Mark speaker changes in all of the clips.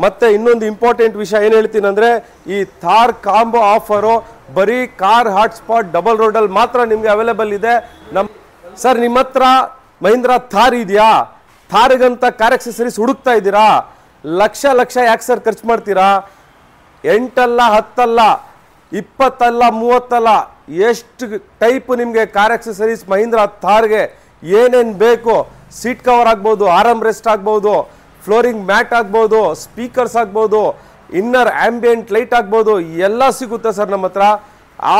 Speaker 1: ಮತ್ತೆ ಇನ್ನೊಂದು ಇಂಪಾರ್ಟೆಂಟ್ ವಿಷಯ ಏನು ಹೇಳ್ತೀನಿ ಅಂದ್ರೆ ಈ ಥಾರ್ ಕಾಂಬೋ ಆಫರ್ ಬರೀ ಕಾರ್ ಹಾಟ್ಸ್ಪಾಟ್ ಡಬಲ್ ರೋಡ್ ಅಲ್ಲಿ ಮಾತ್ರ ನಿಮಗೆ ಅವೈಲೇಬಲ್ ಇದೆ. ಸರ್ ನಿಮ್ಮ ಹತ್ರ ಮಹೀಂದ್ರಾ ಥಾರ್ ಇದೆಯಾ? ಥಾರ್ಗಂತ ಕಾರ್ ಆಕ್ಸೆಸರೀಸ್ ಹುಡುಕ್ತಾ ಇದ್ದೀರಾ? ಲಕ್ಷ ಲಕ್ಷ ಯಾಕೆ ಸರ್ ಖರ್ಚು ಮಾಡ್ತೀರಾ? 8 ಅಲ್ಲ 10 ಅಲ್ಲ 20 ಅಲ್ಲ 30 ಅಲ್ಲ, ಎಷ್ಟು ಟೈಪ್ ನಿಮಗೆ ಕಾರ್ ಆಕ್ಸೆಸರೀಸ್ ಮಹೀಂದ್ರಾ ಥಾರ್ಗೆ ಏನೇನು ಬೇಕು, ಸೀಟ್ ಕವರ್ ಆಗ್ಬೋದು, ಆರಾಮ್ ರೆಸ್ಟ್ ಆಗ್ಬೋದು, ಫ್ಲೋರಿಂಗ್ ಮ್ಯಾಟ್ ಆಗ್ಬೋದು, ಸ್ಪೀಕರ್ಸ್ ಆಗ್ಬೋದು, ಇನ್ನರ್ ಆಂಬಿಯಂಟ್ ಲೈಟ್ ಆಗ್ಬೋದು, ಎಲ್ಲ ಸಿಗುತ್ತೆ ಸರ್ ನಮ್ಮ ಹತ್ರ.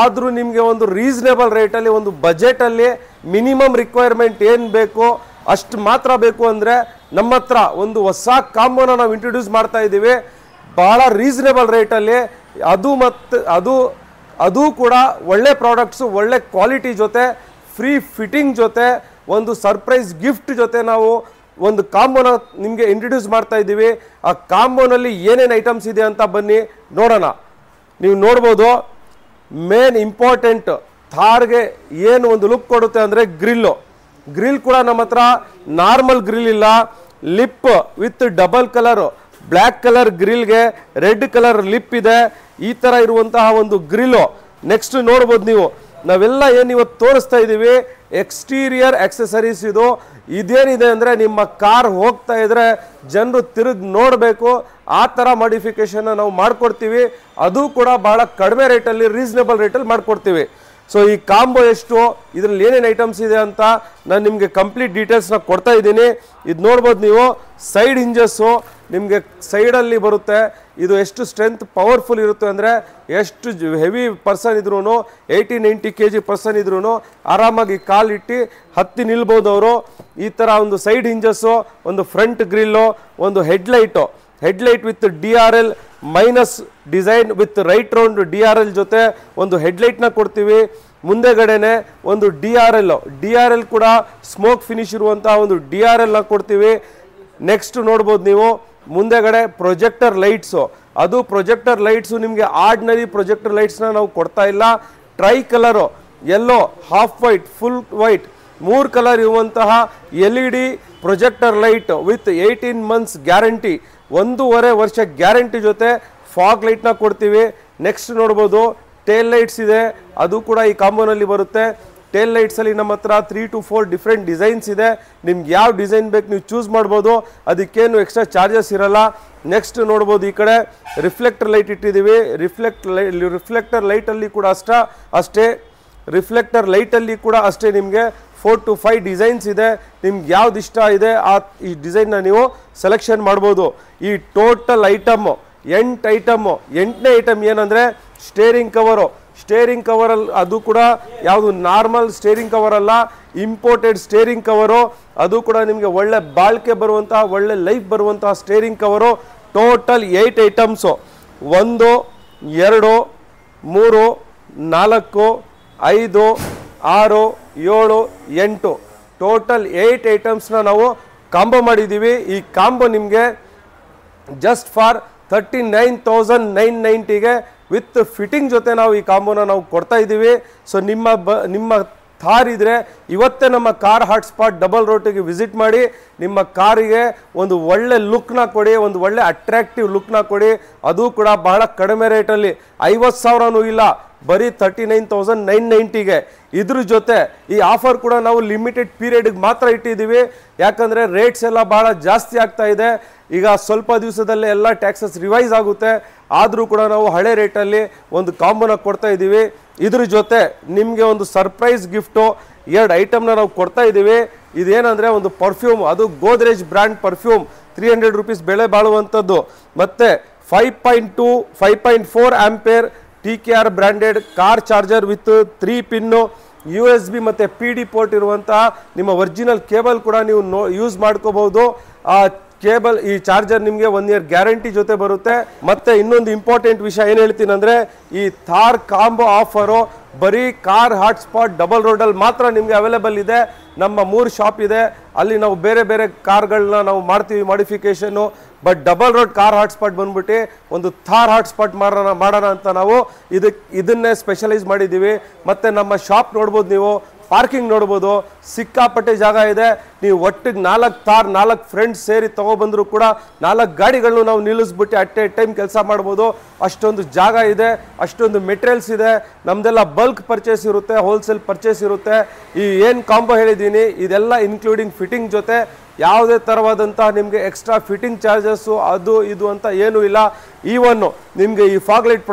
Speaker 1: ಆದರೂ ನಿಮಗೆ ಒಂದು ರೀಸನೇಬಲ್ ರೇಟಲ್ಲಿ, ಒಂದು ಬಜೆಟಲ್ಲಿ ಮಿನಿಮಮ್ ರಿಕ್ವೈರ್ಮೆಂಟ್ ಏನು ಬೇಕು ಅಷ್ಟು ಮಾತ್ರ ಬೇಕು ಅಂದರೆ ನಮ್ಮ ಹತ್ರ ಒಂದು ಹೊಸ ಕಾಂಬೋನ ನಾವು ಇಂಟ್ರೊಡ್ಯೂಸ್ ಮಾಡ್ತಾ ಇದ್ದೀವಿ ಭಾಳ ರೀಸನೇಬಲ್ ರೇಟಲ್ಲಿ. ಅದು ಕೂಡ ಒಳ್ಳೆ ಪ್ರಾಡಕ್ಟ್ಸು, ಒಳ್ಳೆ ಕ್ವಾಲಿಟಿ ಜೊತೆ, ಫ್ರೀ ಫಿಟ್ಟಿಂಗ್ ಜೊತೆ, ಒಂದು ಸರ್ಪ್ರೈಸ್ ಗಿಫ್ಟ್ ಜೊತೆ ನಾವು ಒಂದು ಕಾಂಬೋನ ನಿಮಗೆ ಇಂಟ್ರೊಡ್ಯೂಸ್ ಮಾಡ್ತಾ ಇದ್ದೀವಿ. ಆ ಕಾಂಬೋನಲ್ಲಿ ಏನೇನು ಐಟಮ್ಸ್ ಇದೆ ಅಂತ ಬನ್ನಿ ನೋಡೋಣ. ನೀವು ನೋಡ್ಬೋದು, ಮೇನ್ ಇಂಪಾರ್ಟೆಂಟ್ ಥಾರ್ಗೆ ಏನು ಒಂದು ಲುಕ್ ಕೊಡುತ್ತೆ ಅಂದರೆ ಗ್ರಿಲ್ ಕೂಡ ನಮ್ಮ ಹತ್ರ ನಾರ್ಮಲ್ ಗ್ರಿಲ್ ಇಲ್ಲ, lip with double colour, black colour ಗ್ರಿಲ್ಗೆ ರೆಡ್ ಕಲರ್ ಲಿಪ್ ಇದೆ. ಈ ಥರ ಇರುವಂತಹ ಒಂದು ಗ್ರಿಲ್ಲು. ನೆಕ್ಸ್ಟ್ ನೋಡ್ಬೋದು ನೀವು, ನಾವೆಲ್ಲ ಏನು ಇವತ್ತು ತೋರಿಸ್ತಾ ಇದ್ದೀವಿ ಎಕ್ಸ್ಟೀರಿಯರ್ ಆಕ್ಸೆಸರೀಸ್. ಇದೇನಿದೆ ಅಂದರೆ ನಿಮ್ಮ ಕಾರ್ ಹೋಗ್ತಾ ಇದ್ರೆ ಜನರು ತಿರುಗಿ ನೋಡಬೇಕು, ಆ ಥರ ಮಾಡಿಫಿಕೇಶನ್ನ ನಾವು ಮಾಡಿಕೊಡ್ತೀವಿ. ಅದು ಕೂಡ ಭಾಳ ಕಡಿಮೆ ರೇಟಲ್ಲಿ, ರೀಸನೇಬಲ್ ರೇಟಲ್ಲಿ ಮಾಡಿಕೊಡ್ತೀವಿ. ಸೊ ಈ ಕಾಂಬೋ ಎಷ್ಟು, ಇದರಲ್ಲಿ ಏನೇನು ಐಟಮ್ಸ್ ಇದೆ ಅಂತ ನಾನು ನಿಮಗೆ ಕಂಪ್ಲೀಟ್ ಡೀಟೇಲ್ಸ್ನ ಕೊಡ್ತಾ ಇದ್ದೀನಿ. ಇದು ನೋಡ್ಬೋದು ನೀವು, ಸೈಡ್ ಹಿಂಜಸ್ಸು ನಿಮಗೆ ಸೈಡಲ್ಲಿ ಬರುತ್ತೆ. ಇದು ಎಷ್ಟು ಸ್ಟ್ರೆಂತ್ ಪವರ್ಫುಲ್ ಇರುತ್ತೆ ಅಂದರೆ, ಎಷ್ಟು ಹೆವಿ ಪರ್ಸನ್ ಇದ್ರೂ, 80-90 kg ಪರ್ಸನ್ ಇದ್ರೂ ಆರಾಮಾಗಿ ಕಾಲಿಟ್ಟು ಹತ್ತಿ ನಿಲ್ಬೋದು ಅವರು. ಈ ಥರ ಒಂದು ಸೈಡ್ ಹಿಂಜಸ್ಸು, ಒಂದು ಫ್ರಂಟ್ ಗ್ರಿಲ್ಲು, ಒಂದು headlight with DRL minus design with right round DRL ಜೊತೆ ಒಂದು ಹೆಡ್ಲೈಟ್ನ ಕೊಡ್ತೀವಿ. ಮುಂದೆಗಡೆನೆ ಒಂದು DRL ಕೂಡ ಸ್ಮೋಕ್ ಫಿನಿಶ್ ಇರುವಂತಹ ಒಂದು DRLನ ಕೊಡ್ತೀವಿ. ನೆಕ್ಸ್ಟ್ ನೋಡ್ಬೋದು ನೀವು, ಮುಂದೆಗಡೆ ಪ್ರೊಜೆಕ್ಟರ್ ಲೈಟ್ಸು. ಅದು ಪ್ರೊಜೆಕ್ಟರ್ ಲೈಟ್ಸು ನಿಮಗೆ ಆರ್ಡಿನರಿ ಪ್ರೊಜೆಕ್ಟರ್ ಲೈಟ್ಸ್ನ ನಾವು ಕೊಡ್ತಾ ಇಲ್ಲ. Try colour, yellow, half white, full white, 3 colour ಇರುವಂತಹ LED projector light with 18 months guarantee, 1.5 ವರ್ಷ ಗ್ಯಾರಂಟಿ ಜೊತೆ ಫಾಗ್ ಲೈಟ್ನ ಕೊಡ್ತೀವಿ. ನೆಕ್ಸ್ಟ್ ನೋಡ್ಬೋದು, ಟೇಲ್ ಲೈಟ್ಸ್ ಇದೆ, ಅದು ಕೂಡ ಈ ಕಾಂಬೋನಲ್ಲಿ ಬರುತ್ತೆ. ಟೇಲ್ ಲೈಟ್ಸಲ್ಲಿ ನಮ್ಮ ಹತ್ರ 3 to 4 ಡಿಫ್ರೆಂಟ್ ಡಿಸೈನ್ಸ್ ಇದೆ. ನಿಮ್ಗೆ ಯಾವ ಡಿಸೈನ್ ಬೇಕು ನೀವು ಚೂಸ್ ಮಾಡ್ಬೋದು, ಅದಕ್ಕೇನು ಎಕ್ಸ್ಟ್ರಾ ಚಾರ್ಜಸ್ ಇರಲ್ಲ. ನೆಕ್ಸ್ಟ್ ನೋಡ್ಬೋದು, ಈ ಕಡೆ ರಿಫ್ಲೆಕ್ಟರ್ ಲೈಟ್ ಇಟ್ಟಿದ್ದೀವಿ. ರಿಫ್ಲೆಕ್ಟರ್ ಲೈಟಲ್ಲಿ ಕೂಡ ಅಷ್ಟೇ ನಿಮಗೆ 4 to 5 ಡಿಸೈನ್ಸ್ ಇದೆ. ನಿಮ್ಗೆ ಯಾವ್ದು ಇಷ್ಟ ಇದೆ ಈ ಡಿಸೈನ್ನ ನೀವು ಸೆಲೆಕ್ಷನ್ ಮಾಡ್ಬೋದು. ಈ ಟೋಟಲ್ ಐಟಮ್ 8 ಐಟಮು. 8ನೇ ಐಟಮ್ ಏನಂದರೆ ಸ್ಟೇರಿಂಗ್ ಕವರಲ್ಲಿ, ಅದು ಕೂಡ ಯಾವುದು ನಾರ್ಮಲ್ ಸ್ಟೇರಿಂಗ್ ಕವರ್ ಅಲ್ಲ, ಇಂಪೋರ್ಟೆಡ್ ಸ್ಟೇರಿಂಗ್ ಕವರು. ಅದು ಕೂಡ ನಿಮಗೆ ಒಳ್ಳೆ ಬಾಳಿಕೆ ಬರುವಂತಹ, ಒಳ್ಳೆ ಲೈಫ್ ಬರುವಂತಹ steering cover. Total 8 items. 1 2 3 4 5 6 7 8 total 8 ಐಟಮ್ಸ್ನ ನಾವು ಕಾಂಬೋ ಮಾಡಿದ್ದೀವಿ. ಈ ಕಾಂಬೋ ನಿಮಗೆ ಜಸ್ಟ್ ಫಾರ್ 39,990ಗೆ ವಿತ್ ಫಿಟ್ಟಿಂಗ್ ಜೊತೆ ನಾವು ಈ ಕಾಂಬೋನ ನಾವು ಕೊಡ್ತಾ ಇದ್ದೀವಿ. ಸೊ ನಿಮ್ಮ ಥಾರ್ ಇದ್ದರೆ ಇವತ್ತೇ ನಮ್ಮ ಕಾರ್ ಹಾಟ್ಸ್ಪಾಟ್ ಡಬಲ್ ರೋಟಿಗೆ ವಿಸಿಟ್ ಮಾಡಿ, ನಿಮ್ಮ ಕಾರಿಗೆ ಒಂದು ಒಳ್ಳೆ ಲುಕ್ನ ಕೊಡಿ, ಒಂದು ಒಳ್ಳೆ ಅಟ್ರಾಕ್ಟಿವ್ ಲುಕ್ನ ಕೊಡಿ. ಅದು ಕೂಡ ಬಹಳ ಕಡಿಮೆ ರೇಟಲ್ಲಿ, 50,000ನೂ ಇಲ್ಲ, ಬರೀ 39,990ಗೆ. ಇದ್ರ ಜೊತೆ ಈ ಆಫರ್ ಕೂಡ ನಾವು ಲಿಮಿಟೆಡ್ ಪೀರಿಯಡ್ಗೆ ಮಾತ್ರ ಇಟ್ಟಿದ್ದೀವಿ. ಯಾಕಂದರೆ ರೇಟ್ಸ್ ಎಲ್ಲ ಭಾಳ ಜಾಸ್ತಿ ಆಗ್ತಾ ಇದೆ. ಈಗ ಸ್ವಲ್ಪ ದಿವಸದಲ್ಲೇ ಎಲ್ಲ ಟ್ಯಾಕ್ಸಸ್ ರಿವೈಸ್ ಆಗುತ್ತೆ. ಆದರೂ ಕೂಡ ನಾವು ಹಳೆ ರೇಟಲ್ಲಿ ಒಂದು ಕಾಂಬೋನ ಕೊಡ್ತಾ ಇದ್ದೀವಿ. ಇದ್ರ ಜೊತೆ ನಿಮಗೆ ಒಂದು ಸರ್ಪ್ರೈಸ್ ಗಿಫ್ಟು 2 ಐಟಮ್ನ ನಾವು ಕೊಡ್ತಾ ಇದ್ದೀವಿ. ಇದೇನಂದರೆ ಒಂದು ಪರ್ಫ್ಯೂಮ್, ಅದು ಗೋದ್ರೇಜ್ ಬ್ರ್ಯಾಂಡ್ ಪರ್ಫ್ಯೂಮ್, 300 rupees ಬೆಲೆ ಬಾಳುವಂಥದ್ದು. ಮತ್ತು 5.2 5.4 ampere TKR branded car charger with 3 pin, USB ಮತ್ತು PD ಪೋರ್ಟ್ ಇರುವಂತಹ ನಿಮ್ಮ ಒರಿಜಿನಲ್ ಕೇಬಲ್ ಕೂಡ ನೀವು ಯೂಸ್ ಮಾಡ್ಕೋಬಹುದು. ಆ ಕೇಬಲ್, ಈ ಚಾರ್ಜರ್ ನಿಮಗೆ 1 year ಗ್ಯಾರಂಟಿ ಜೊತೆ ಬರುತ್ತೆ. ಮತ್ತೆ ಇನ್ನೊಂದು ಇಂಪಾರ್ಟೆಂಟ್ ವಿಷಯ ಏನು ಹೇಳ್ತೀನಿ ಅಂದರೆ, ಈ ಥಾರ್ ಕಾಂಬೋ ಆಫರು ಬರೀ ಕಾರ್ ಹಾಟ್ಸ್ಪಾಟ್ ಡಬಲ್ ರೋಡಲ್ಲಿ ಮಾತ್ರ ನಿಮಗೆ ಅವೈಲೇಬಲ್ ಇದೆ. ನಮ್ಮ 3 ಶಾಪ್ ಇದೆ, ಅಲ್ಲಿ ನಾವು ಬೇರೆ ಬೇರೆ ಕಾರ್ಗಳನ್ನ ನಾವು ಮಾಡ್ತೀವಿ ಮಾಡಿಫಿಕೇಷನ್ನು. But double road car hotspot ಬಂದ್ಬಿಟ್ಟು ಒಂದು ಥಾರ್ ಹಾಟ್ಸ್ಪಾಟ್ ಮಾಡೋಣ ಅಂತ ನಾವು ಇದನ್ನೇ ಸ್ಪೆಷಲೈಸ್ ಮಾಡಿದ್ದೀವಿ. ಮತ್ತು ನಮ್ಮ ಶಾಪ್ ನೋಡ್ಬೋದು ನೀವು, ಪಾರ್ಕಿಂಗ್ ನೋಡ್ಬೋದು, ಸಿಕ್ಕಾಪಟ್ಟೆ ಜಾಗ ಇದೆ. ನೀವು ಒಟ್ಟಿಗೆ 4 ಥಾರ್ 4 ಫ್ರೆಂಡ್ಸ್ ಸೇರಿ ತೊಗೊಬಂದರೂ ಕೂಡ 4 ಗಾಡಿಗಳನ್ನು ನಾವು ನಿಲ್ಲಿಸ್ಬಿಟ್ಟು ಅಟ್ ಎ ಟೈಮ್ ಕೆಲಸ ಮಾಡ್ಬೋದು. ಅಷ್ಟೊಂದು ಜಾಗ ಇದೆ, ಅಷ್ಟೊಂದು ಮೆಟೀರಿಯಲ್ಸ್ ಇದೆ. ನಮ್ಮದೆಲ್ಲ ಬಲ್ಕ್ ಪರ್ಚೇಸ್ ಇರುತ್ತೆ, ಹೋಲ್ಸೇಲ್ ಪರ್ಚೇಸ್ ಇರುತ್ತೆ. ಈ ಏನು ಕಾಂಬೋ ಹೇಳಿದ್ದೀನಿ ಇದೆಲ್ಲ ಇನ್ಕ್ಲೂಡಿಂಗ್ ಫಿಟ್ಟಿಂಗ್ ಜೊತೆ ಯಾವುದೇ ಥರವಾದಂತಹ ನಿಮಗೆ ಎಕ್ಸ್ಟ್ರಾ ಫಿಟ್ಟಿಂಗ್ ಚಾರ್ಜಸ್ಸು ಅದು ಇದು ಅಂತ ಏನೂ ಇಲ್ಲ. ಈವನ್ನು ನಿಮಗೆ ಈ ಫಾಗ್ಲೈಟ್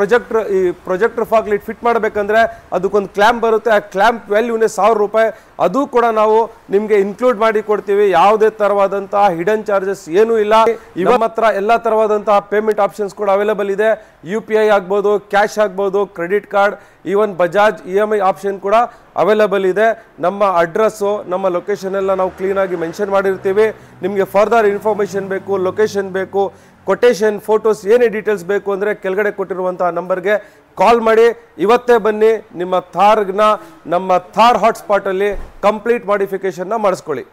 Speaker 1: ಪ್ರೊಜೆಕ್ಟರ್ ಫಾಗ್ಲೈಟ್ ಫಿಟ್ ಮಾಡಬೇಕಂದ್ರೆ ಅದಕ್ಕೊಂದು ಕ್ಲ್ಯಾಂಪ್ ಬರುತ್ತೆ. ಆ ಕ್ಲ್ಯಾಂಪ್ ವ್ಯಾಲ್ಯೂನೇ 1000 ರೂಪಾಯಿ. ಅದು ಕೂಡ ನಾವು ನಿಮಗೆ ಇನ್ಕ್ಲೂಡ್ ಮಾಡಿ ಕೊಡ್ತೀವಿ. ಯಾವುದೇ ಥರವಾದಂತಹ ಹಿಡನ್ ಚಾರ್ಜಸ್ ಏನೂ ಇಲ್ಲ. ಇವ ಮಾತ್ರ ಎಲ್ಲ ಥರವಾದಂತಹ ಪೇಮೆಂಟ್ ಆಪ್ಷನ್ಸ್ ಕೂಡ ಅವೈಲೇಬಲ್ ಇದೆ. UPI ಆಗ್ಬೋದು, ಕ್ಯಾಶ್ ಆಗ್ಬೋದು, credit card, even Bajaj EMI option ಕೂಡ ಅವೈಲೇಬಲ್ ಇದೆ. ನಮ್ಮ ಅಡ್ರೆಸ್ಸು, ನಮ್ಮ ಲೊಕೇಶನ್ ಎಲ್ಲ ನಾವು ಕ್ಲೀನಾಗಿ ಮೆನ್ಷನ್ ಮಾಡಿರ್ತೀವಿ. ನಿಮಗೆ ಫರ್ದರ್ ಇನ್ಫಾರ್ಮೇಷನ್ ಬೇಕು, ಲೊಕೇಶನ್ ಬೇಕು, ಕೊಟೇಶನ್, ಫೋಟೋಸ್ ಏನೇ ಡೀಟೇಲ್ಸ್ ಬೇಕು ಅಂದರೆ ಕೆಳಗಡೆ ಕೊಟ್ಟಿರುವಂತಹ ನಂಬರ್ಗೆ ಕಾಲ್ ಮಾಡಿ. ಇವತ್ತೇ ಬನ್ನಿ, ನಿಮ್ಮ ಥಾರ್ನ ನಮ್ಮ ಥಾರ್ ಹಾಟ್ಸ್ಪಾಟಲ್ಲಿ ಕಂಪ್ಲೀಟ್ ಮಾಡಿಫಿಕೇಷನ್ನ ಮಾಡಿಸ್ಕೊಳ್ಳಿ.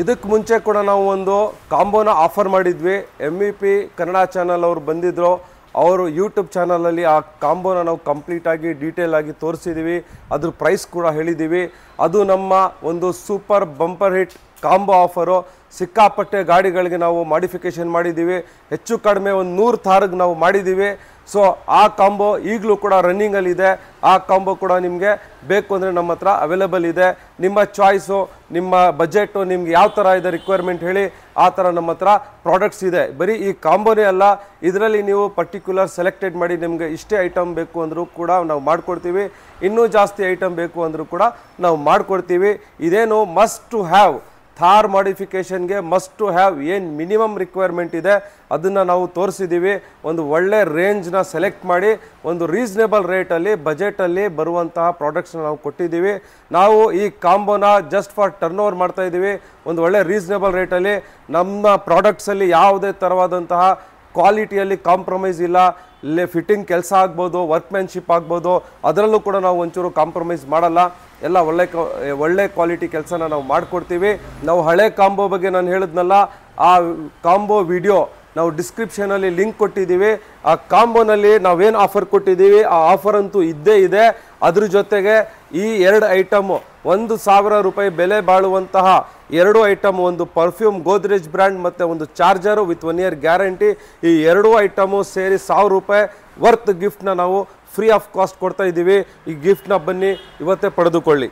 Speaker 1: ಇದಕ್ಕೆ ಮುಂಚೆ ಕೂಡ ನಾವು ಒಂದು ಕಾಂಬೋನ ಆಫರ್ ಮಾಡಿದ್ವಿ. MVP ಕನ್ನಡ ಚಾನಲ್ ಅವರು ಬಂದಿದ್ದರು. ಅವರು ಯೂಟ್ಯೂಬ್ ಚಾನಲಲ್ಲಿ ಆ ಕಾಂಬೋನ ನಾವು ಕಂಪ್ಲೀಟಾಗಿ ಡೀಟೇಲ್ ಆಗಿ ತೋರಿಸಿದ್ದೀವಿ. ಅದ್ರ ಪ್ರೈಸ್ ಕೂಡ ಹೇಳಿದ್ದೀವಿ. ಅದು ನಮ್ಮ ಒಂದು super bumper hit combo offer. ಸಿಕ್ಕಾಪಟ್ಟೆ ಗಾಡಿಗಳಿಗೆ ನಾವು ಮಾಡಿಫಿಕೇಷನ್ ಮಾಡಿದ್ದೀವಿ. ಹೆಚ್ಚು ಕಡಿಮೆ ಒಂದು 100 ಥಾರ್ಗೆ ನಾವು ಮಾಡಿದ್ದೀವಿ. ಸೊ ಆ ಕಾಂಬೋ ಈಗಲೂ ಕೂಡ ರನ್ನಿಂಗಲ್ಲಿದೆ. ಆ ಕಾಂಬೋ ಕೂಡ ನಿಮಗೆ ಬೇಕು ಅಂದರೆ ನಮ್ಮ ಹತ್ರ ಅವೈಲೇಬಲ್ ಇದೆ. ನಿಮ್ಮ ಚಾಯ್ಸು, ನಿಮ್ಮ ಬಜೆಟು, ನಿಮ್ಗೆ ಯಾವ ಥರ ಇದೆ ರಿಕ್ವೈರ್ಮೆಂಟ್ ಹೇಳಿ, ಆ ಥರ ನಮ್ಮ ಹತ್ರ ಪ್ರಾಡಕ್ಟ್ಸ್ ಇದೆ. ಬರೀ ಈ ಕಾಂಬೋನೇ ಅಲ್ಲ, ಇದರಲ್ಲಿ ನೀವು ಪರ್ಟಿಕ್ಯುಲರ್ ಸೆಲೆಕ್ಟೆಡ್ ಮಾಡಿ ನಿಮಗೆ ಇಷ್ಟೇ ಐಟಮ್ ಬೇಕು ಅಂದರೂ ಕೂಡ ನಾವು ಮಾಡಿಕೊಡ್ತೀವಿ. ಇನ್ನೂ ಜಾಸ್ತಿ ಐಟಮ್ ಬೇಕು ಅಂದರೂ ಕೂಡ ನಾವು ಮಾಡಿಕೊಡ್ತೀವಿ. ಇದೇನು ಮಸ್ಟ್ ಟು ಹ್ಯಾವ್ ಥಾರ್ ಮಾಡಿಫಿಕೇಷನ್ಗೆ ಮಸ್ಟ್ ಟು ಹ್ಯಾವ್ ಏನು ಮಿನಿಮಮ್ ರಿಕ್ವೈರ್ಮೆಂಟ್ ಇದೆ ಅದನ್ನು ನಾವು ತೋರಿಸಿದ್ದೀವಿ. ಒಂದು ಒಳ್ಳೆ ರೇಂಜ್ನ ಸೆಲೆಕ್ಟ್ ಮಾಡಿ ಒಂದು ರೀಸನೇಬಲ್ ರೇಟಲ್ಲಿ ಬಜೆಟಲ್ಲಿ ಬರುವಂತಹ ಪ್ರಾಡಕ್ಟ್ಸ್ನ ನಾವು ಕೊಟ್ಟಿದ್ದೀವಿ. ನಾವು ಈ ಕಾಂಬೋನ ಜಸ್ಟ್ ಫಾರ್ ಟರ್ನ್ ಓವರ್ ಮಾಡ್ತಾ ಇದ್ದೀವಿ ಒಂದು ಒಳ್ಳೆ ರೀಸನೇಬಲ್ ರೇಟಲ್ಲಿ. ನಮ್ಮ ಪ್ರಾಡಕ್ಟ್ಸಲ್ಲಿ ಯಾವುದೇ ಥರವಾದಂತಹ ಕ್ವಾಲಿಟಿಯಲ್ಲಿ ಕಾಂಪ್ರಮೈಸ್ ಇಲ್ಲ. ಫಿಟ್ಟಿಂಗ್ ಕೆಲಸ ಆಗ್ಬೋದು, ವರ್ಕ್ಮ್ಯಾನ್ಶಿಪ್ ಆಗ್ಬೋದು, ಅದರಲ್ಲೂ ಕೂಡ ನಾವು ಒಂಚೂರು ಕಾಂಪ್ರಮೈಸ್ ಮಾಡಲ್ಲ. ಎಲ್ಲ ಒಳ್ಳೆ ಕ್ವಾಲಿಟಿ ಕೆಲಸನ ನಾವು ಮಾಡಿಕೊಡ್ತೀವಿ. ನಾವು ಹಳೆ ಕಾಂಬೋ ಬಗ್ಗೆ ನಾನು ಹೇಳಿದ್ನಲ್ಲ, ಆ ಕಾಂಬೋ ವಿಡಿಯೋ ನಾವು ಡಿಸ್ಕ್ರಿಪ್ಷನಲ್ಲಿ ಲಿಂಕ್ ಕೊಟ್ಟಿದ್ದೀವಿ. ಆ ಕಾಂಬೋನಲ್ಲಿ ನಾವೇನು ಆಫರ್ ಕೊಟ್ಟಿದ್ದೀವಿ ಆ ಆಫರ್ ಅಂತೂ ಇದ್ದೇ ಇದೆ. ಅದ್ರ ಜೊತೆಗೆ ಈ 2 ಐಟಮು 1000 ರೂಪಾಯಿ ಬೆಲೆ ಬಾಳುವಂತಹ 2 ಐಟಮ್, ಒಂದು ಪರ್ಫ್ಯೂಮ್ ಗೋದ್ರೇಜ್ ಬ್ರ್ಯಾಂಡ್ ಮತ್ತು ಒಂದು ಚಾರ್ಜರು ವಿತ್ 1 ಇಯರ್ ಗ್ಯಾರಂಟಿ. ಈ 2 ಐಟಮು ಸೇರಿ 1000 ರೂಪಾಯಿ ವರ್ತ್ ಗಿಫ್ಟ್ನ ನಾವು ಫ್ರೀ ಆಫ್ ಕಾಸ್ಟ್ ಕೊಡ್ತಾ ಇದ್ದೀವಿ. ಈ ಗಿಫ್ಟ್ನ ಬನ್ನಿ ಇವತ್ತೇ ಪಡೆದುಕೊಳ್ಳಿ.